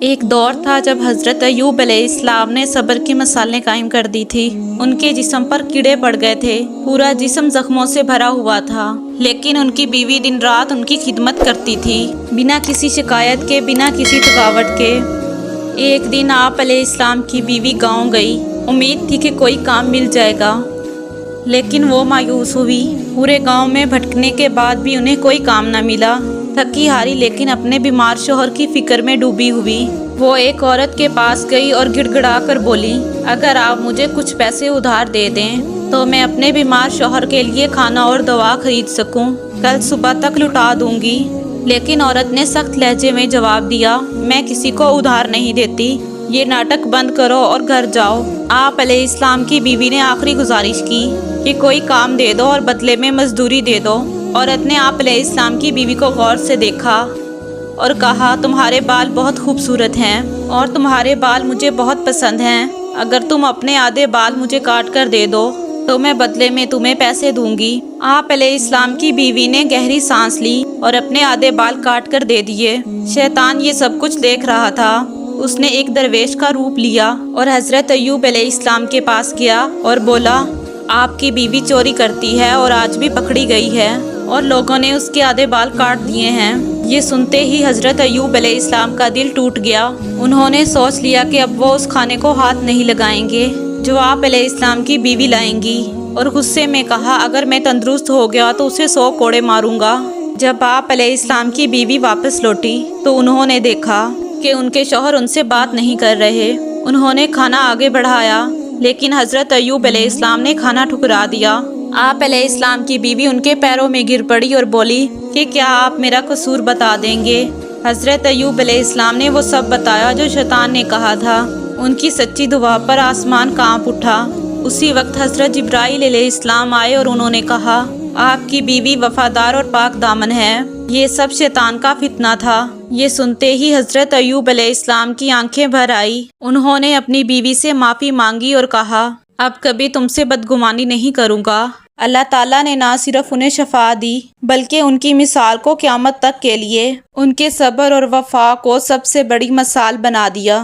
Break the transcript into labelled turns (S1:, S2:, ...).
S1: ایک دور تھا جب حضرت ایوب علیہ السلام نے صبر کی مثالیں قائم کر دی تھی۔ ان کے جسم پر کیڑے پڑ گئے تھے، پورا جسم زخموں سے بھرا ہوا تھا، لیکن ان کی بیوی دن رات ان کی خدمت کرتی تھی، بنا کسی شکایت کے، بنا کسی تھکاوٹ کے۔ ایک دن آپ علیہ السلام کی بیوی گاؤں گئی، امید تھی کہ کوئی کام مل جائے گا، لیکن وہ مایوس ہوئی۔ پورے گاؤں میں بھٹکنے کے بعد بھی انہیں کوئی کام نہ ملا۔ تھکی ہاری لیکن اپنے بیمار شوہر کی فکر میں ڈوبی ہوئی، وہ ایک عورت کے پاس گئی اور گڑ گڑا کر بولی، اگر آپ مجھے کچھ پیسے ادھار دے دیں تو میں اپنے بیمار شوہر کے لیے کھانا اور دوا خرید سکوں، کل صبح تک لوٹا دوں گی۔ لیکن عورت نے سخت لہجے میں جواب دیا، میں کسی کو ادھار نہیں دیتی، یہ ناٹک بند کرو اور گھر جاؤ۔ آپ علیہ السلام کی بیوی نے آخری گزارش کی کہ کوئی کام دے دو اور بدلے میں مزدوری دے دو۔ عورت نے آپ علیہ السلام کی بیوی کو غور سے دیکھا اور کہا، تمہارے بال بہت خوبصورت ہیں اور تمہارے بال مجھے بہت پسند ہیں، اگر تم اپنے آدھے بال مجھے کاٹ کر دے دو تو میں بدلے میں تمہیں پیسے دوں گی۔ آپ علیہ السلام کی بیوی نے گہری سانس لی اور اپنے آدھے بال کاٹ کر دے دیے۔ شیطان یہ سب کچھ دیکھ رہا تھا، اس نے ایک درویش کا روپ لیا اور حضرت ایوب علیہ السلام کے پاس گیا اور بولا، آپ کی بیوی چوری کرتی ہے اور آج بھی پکڑی گئی ہے اور لوگوں نے اس کے آدھے بال کاٹ دیے ہیں۔ یہ سنتے ہی حضرت ایوب علیہ السلام کا دل ٹوٹ گیا۔ انہوں نے سوچ لیا کہ اب وہ اس کھانے کو ہاتھ نہیں لگائیں گے جو آپ علیہ السلام کی بیوی لائیں گی، اور غصے میں کہا، اگر میں تندرست ہو گیا تو اسے 100 کوڑے ماروں گا۔ جب آپ علیہ السلام کی بیوی واپس لوٹی تو انہوں نے دیکھا کہ ان کے شوہر ان سے بات نہیں کر رہے۔ انہوں نے کھانا آگے بڑھایا، لیکن حضرت ایوب علیہ السلام نے کھانا ٹھکرا دیا۔ آپ علیہ السلام کی بیوی ان کے پیروں میں گر پڑی اور بولی کہ کیا آپ میرا قصور بتا دیں گے؟ حضرت ایوب علیہ السلام نے وہ سب بتایا جو شیطان نے کہا تھا۔ ان کی سچی دعا پر آسمان کانپ اٹھا۔ اسی وقت حضرت جبرائیل علیہ السلام آئے اور انہوں نے کہا، آپ کی بیوی وفادار اور پاک دامن ہے، یہ سب شیطان کا فتنہ تھا۔ یہ سنتے ہی حضرت ایوب علیہ السلام کی آنکھیں بھر آئی۔ انہوں نے اپنی بیوی سے معافی مانگی اور کہا، اب کبھی تم سے بدگمانی نہیں کروں گا۔ اللہ تعالیٰ نے نہ صرف انہیں شفا دی بلکہ ان کی مثال کو قیامت تک کے لیے ان کے صبر اور وفا کو سب سے بڑی مثال بنا دیا۔